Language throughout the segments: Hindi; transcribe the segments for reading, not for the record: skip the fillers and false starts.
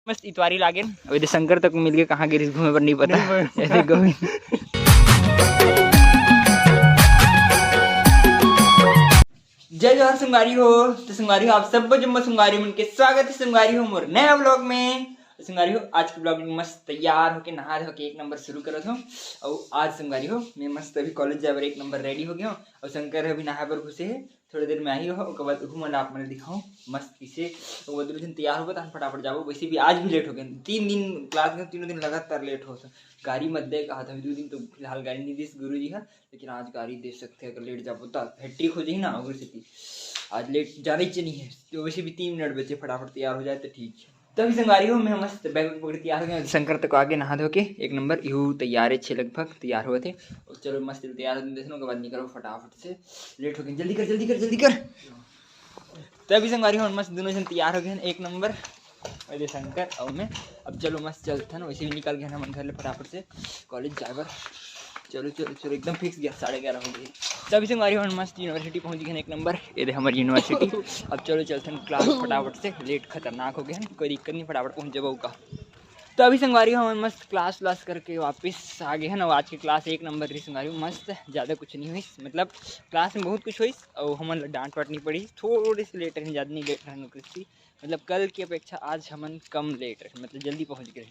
मस्त इतवारी लागेन अब शंकर तक मिल गए कहाँ गिरीश घूमे पर नहीं पता ऐसे गोविंद जय जवाहर संगारी हो। तो संगारी हो आप सब जम्मू संगारी मन के स्वागत है संगारी हो मोर नया व्लॉग में। संगारी हो आज के ब्लॉग में मस्त तैयार होके नहा धो के एक नंबर शुरू करत हूँ। और आज संगारी हो मैं मस्त अभी कॉलेज जाए बर एक नंबर रेडी हो गया हूँ। और शंकर अभी नहा पर घुसे है थोड़ी देर में आई हो उसके बाद मन आप मैंने दिखाऊँ मस्त किसे वो दो दिन तैयार होगा तो फटाफट जाओ। वैसे भी आज भी लेट हो गए 3 दिन क्लास में 3 दिन लगातार लेट हो गाड़ी मत दे कहा था 2 दिन तो फिलहाल गाड़ी नहीं दी गुरु जी है लेकिन आज गाड़ी दे सकते हैं अगर लेट जाओ तो हैट्रिक हो जाए ना अगर से आज लेट जाना ही नहीं है तो वैसे भी 3 मिनट बचे फटाफट तैयार हो जाए तो ठीक है। तभी संगारी हो मैं मस्त बैग पकड़ तैयार हो गया शंकर तक आगे नहा धो के एक नंबर यूँ तैयार है 6 लगभग तैयार हुए थे और चलो मस्त तैयार हो देखने के बाद निकलो फटाफट से लेट हो गए जल्दी कर जल्दी कर जल्दी कर। तभी संगारी हो मस्त दोनों जन तैयार हो गए एक नंबर अरे शंकर और मैं अब चलो मस्त चलते हैं वैसे भी निकल गया ना मन घर ले फटाफट से कॉलेज ड्राइवर चलो चलो चलो एकदम फिक्स गया 11:30 हो गए। तभी से हमारी मस्त यूनिवर्सिटी पहुंच गए एक नंबर ये दे हमारी यूनिवर्सिटी। अब चलो चलते हैं क्लास फटाफट से लेट खतरनाक हो गया है कोई दिक्कत नहीं फटाफट पहुंच जाओ का। तो अभी संगवारी हम मस्त क्लास व्लास करके वापस आ गए हैं ना। आज की क्लास एक नंबर रही संगवारी मस्त ज़्यादा कुछ नहीं हुई मतलब क्लास में बहुत कुछ हुई और हमें डांट वाट नहीं पड़ी थोड़ी सी लेट रही ज़्यादा नहीं लेट रहने की मतलब कल की अपेक्षा आज हमन कम लेट रहे मतलब जल्दी पहुँच गए।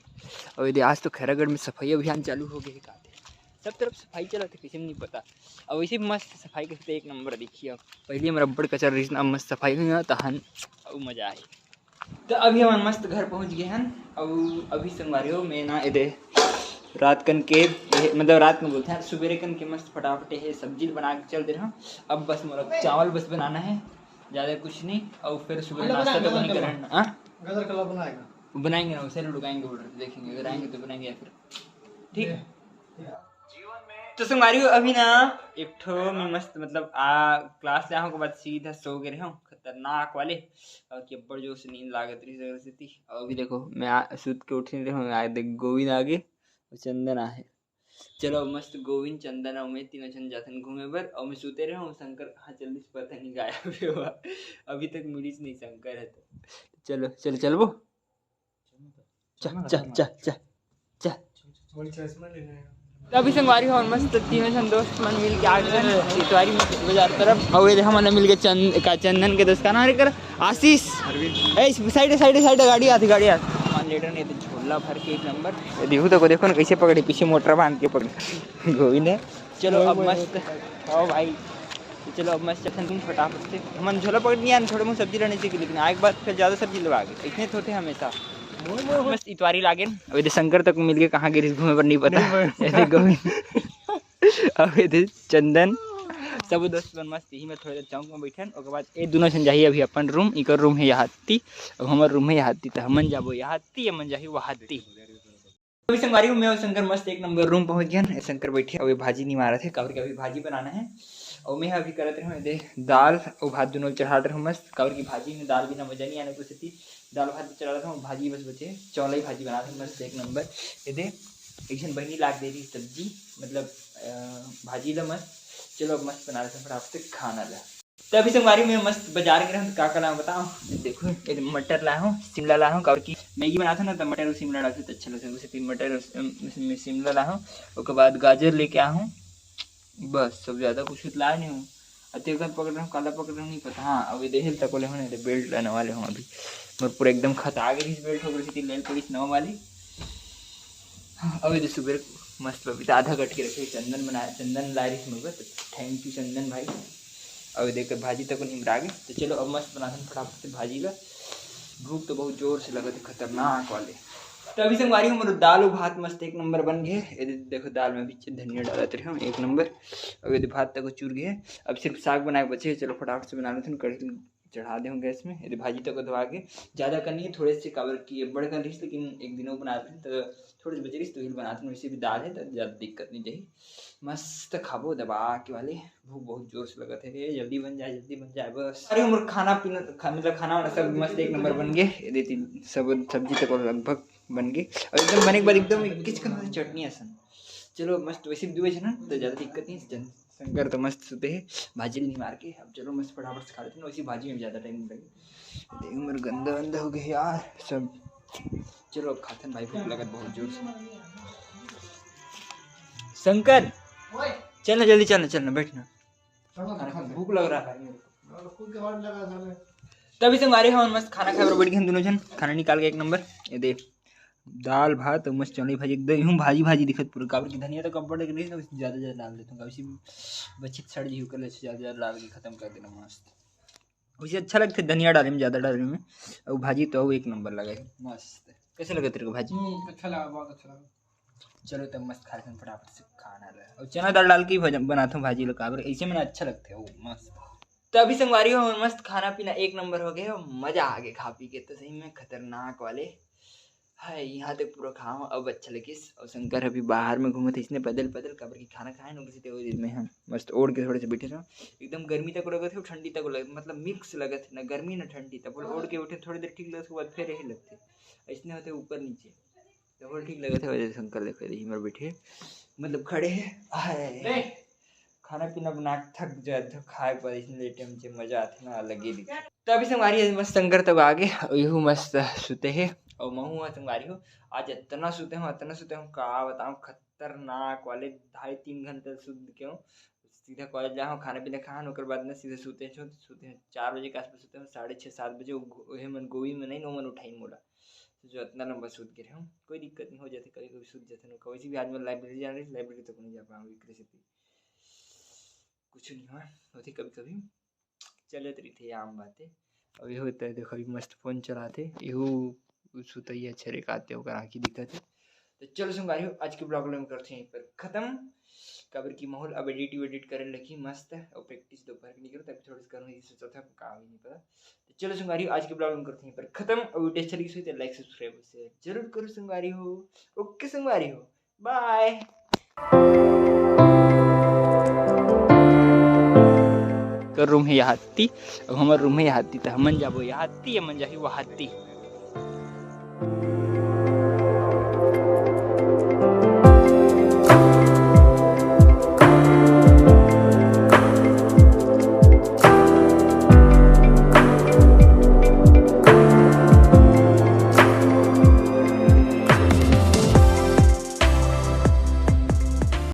और यदि आज तो खैरागढ़ में सफाई अभियान चालू हो गए कहते सब तरफ सफाई चला था किसी में नहीं पता। और वैसे भी मस्त सफाई करते एक नंबर देखिए पहले हम रबड़ कचर रही अब मस्त सफाई हुई ना तहन और मज़ा आए। तो अभी हम मस्त घर पहुंच गए हैं और अभी संगवारी हो मैं ना इधे रात कन के मतलब रात में बोलते हैं सुबेरे कन के मस्त फटाफट है सब्जी बना के चल दे रहा हूँ। अब बस मोरा चावल बस बनाना है ज़्यादा कुछ नहीं और फिर सुबह नाश्ता तो नहीं करना गदर कला बनाएगा बनाएंगे ना उसे लुढ़काएंगे बोल रहे देखेंगे अगर आएंगे तो बनाएंगे या फिर ठीक है। तो संगवारी हो अभी ना एक ठो में मस्त मतलब क्लास से आने के बाद सीधा सो गए हूँ खतरनाक वाले और केब्बड़ जो से नींद लागत रही थी। और अभी देखो मैं सूत के उठ नहीं रहा हूँ देख गोविंद आगे और चंदन आहे चलो मस्त गोविंद चंदन और मैं तीनों जन जाते घूमे बर और मैं सूते रहा हूँ शंकर हाँ जल्दी से पता नहीं गायब भी हुआ अभी तक मिली नहीं शंकर है तो चलो चलो चल वो चा चा चा चा चा अभी संगवारी हो मस्त तीनों जन दोस्त मन मिल के आ गए इतवारी बाजार तरफ और ये हमने मिल के चंदन के दोस्त का नाम कर आशीष साइड साइड साइड गाड़ी आती मान लेटर नहीं तो झोला भर के एक नंबर देखो तो देखो ना कैसे पकड़े पीछे मोटर बांध के पकड़े गोविंद है। चलो अब मस्त आओ भाई चलो अब मस्त तुम फटाफट से हम झोला पकड़ नहीं आए थोड़े बहुत सब्जी रहने से लेकिन आए के बाद फिर ज़्यादा सब्जी लगा गए इतने तो थे हमेशा मस्त इतवारी लागेन अब शंकर तक मिल गए कहाँ गिरीश घूमे पर नहीं पता ऐसे गोविंद अब इधर चंदन सब दोस्त मस्त यही में थोड़ी देर चौक में बैठन उसके बाद ये दोनों जन जाइए अभी अपन रूम एक रूम है यहाँ और हमारे रूम है यहाँ तो हमन जाबो यहाँ मन जाही वहाँ अभी संगवारी हूँ मैं और शंकर मस्त एक नंबर रूम पहुँच गया शंकर बैठे अभी भाजी नहीं मारा थे काबर के अभी भाजी बनाना है और मैं अभी करते रहूँ दे दाल और भात दोनों चढ़ा रहा हूँ मस्त काबर की भाजी में दाल बिना मजा नहीं आने को थी दाल भात चढ़ा रहा हूँ भाजी बस बचे चौला ही भाजी बना रहा हूँ मस्त एक नंबर ये दे एक जन बहनी लाग दे रही सब्जी मतलब भाजी ला मस्त चलो अब मस्त बना रहे थे फटाफट से खाना ला। तो अभी संगवारी में मस्त बाजार गए तो का नाम बताओ देखो मटर लाया हूँ शिमला लाया हूँ काबर की मैगी बनाता ना तो मटर और शिमला डालते तो अच्छा लगता है उसे मटर शिमला लाया हूँ उसके बाद गाजर लेके आया हूँ बस सब ज़्यादा कुछ लाया नहीं हूँ अत्यगन पकड़ रहा हूँ काला पकड़ रहा हूँ नहीं पता हाँ अभी देखे तक बोले होने बेल्ट लाने वाले हूँ अभी मेरे पूरा एकदम खता गई बेल्ट हो गई थी लेल पड़ी नौ वाली। अभी सुबह मस्त पपीता आधा कट के रखे चंदन बनाया चंदन ला रही थी तो थैंक यू चंदन भाई। अभी देखकर भाजी तक नहीं आ गई तो चलो अब मस्त बनाते हैं फटाफट से भाजी का भूख तो बहुत जोर से लगा थे खतरनाक वाले। तो अभी संगवारी हूँ मेरे दाल और भात मस्त एक नंबर बन गए यदि देखो दाल में भी धनिया डालते रहे हम एक नंबर अब यदि भात तक चूर गए अब सिर्फ साग बनाए बचे चलो फटाफट से बना लेते हैं कढ़ी चढ़ा दें गैस में यदि भाजी तक धोआ के ज़्यादा करनी है थोड़े से काबर की बड़ कर रही लेकिन एक दिनों बनाते हैं तो थोड़ी सी बच रही तो हिल बनाते हैं वैसे भी दाल है तो ज़्यादा दिक्कत नहीं चाहिए मस्त खाबो दबा के वाले भूख बहुत जोर से लगा थे जल्दी बन जाए बस। अरे उम्र खाना पीना मतलब खाना वाना सब मस्त एक नंबर बन गए देती सब सब्जी तक लगभग बन गई और एकदम बने के बाद एकदम किच चटनी आसन चलो मस्त वैसे भी दुए ना तो ज़्यादा दिक्कत नहीं शंकर तो मस्त सोते हैं भाजी नहीं मार के अब चलो मस्त फटाफट से खा लेते हैं वैसी भाजी में ज़्यादा टाइम नहीं लगे उम्र गंदा वंदा हो गया यार सब चलो खातन भाई, भूख लगत बहुत जोर से। शंकर चलना जल्दी, चलना बैठना, भूख लग रहा है मेरे को। तभी से हमारे यहाँ मस्त खाना खा बैठ गए दोनों जन। खाना निकाल के एक नंबर, ये देख दाल भात और मस्त चौड़ी भाजी, एकदम यूं भाजी दिखत पूरा। काबर की धनिया तो कम पड़े नहीं, तो ज़्यादा डाल देता हूँ। कभी बच्ची सड़ जी कर ज़्यादा डाल के खत्म कर देना मस्त। उसे अच्छा लगता है धनिया डाले में, ज़्यादा डालने में। और भाजी तो एक नंबर लगा है मस्त। कैसे लगे तेरे को भाजी? अच्छा लगा, बहुत अच्छा लगा। चलो तब मस्त खा लेते फटाफट से खाना रहा। और चना दाल डाल के ही बनाता हूँ भाजी, लोग ऐसे में अच्छा लगता है वो मस्त। तो अभी संगवारी हो मस्त खाना पीना एक नंबर हो गया और मजा आ गया खा पी के। तो सही में खतरनाक वाले है, यहाँ तक पूरा खाओ अब अच्छा लगे। और शंकर अभी बाहर में घूमे थे, इसने पैदल कबर की खाना खाए ना, किसी में हम मस्त ओढ़ के थोड़े से बैठे थे। एकदम गर्मी तक लगे थे, ठंडी तक लगे, मतलब मिक्स लगे थे, ना गर्मी ना ठंडी। तब ओढ़ के बैठे थोड़ी देर ठीक लगे, उसके बाद फिर यही लगते इसने होते ऊपर नीचे, तो ठीक लगे थे। वजह शंकर देखे रही मर बैठे, मतलब खड़े है। खाना पीना बना थक जाए तो खाए पर इसने लेटे मुझे मजा आते ना, अलग ही दिखा। तो अभी संगवारी मस्त शंकर तब आगे यू मस्त सुते है। और महू संगवारी हो आज इतना सुते हूँ का बताऊँ, खतरनाक वाले 2.5-3 घंटे सुत के हूँ। सीधा कॉलेज जा खाना पीना खान, ओकर बाद में सीधे सुते हैं 4 बजे के आसपास सुते हैं। 6:30-7 बजे वही मन गोवी में नहीं नो मन उठाई मोला, जो इतना लंबा सूत गिरे हूँ। कोई दिक्कत नहीं, हो जाती कभी कभी सूत जाते ना। कभी भी आज मैं लाइब्रेरी जा रही, लाइब्रेरी तक नहीं जा पाऊँगी, कुछ नहीं हुआ, होती कभी कभी चलत रही थी आम बातें। अभी होता है देखो, अभी मस्त फोन चलाते यू सुत ही अच्छे रेखाते होकर आँखी दिक्कत है। तो चलो संगवारी हो आज के ब्लॉग में करते हैं यहीं पर खत्म। कबर की माहौल अब एडिट करने लगी मस्त है। और प्रैक्टिस दोपहर की नहीं करो, तभी थोड़ी करूँ, ये सोचा था काम ही नहीं पता। तो चलो संगवारी हो आज के ब्लॉग में करते हैं यहीं पर खत्म। और वीडियो अच्छी लगी तो लाइक सब्सक्राइब से जरूर करो संगवारी हो। ओके संगवारी हो, बाय। रूम है यहाँ, हमारे रूम है यहाँ, तो हम जाबो यहाँ, मन जाही वो हाथी।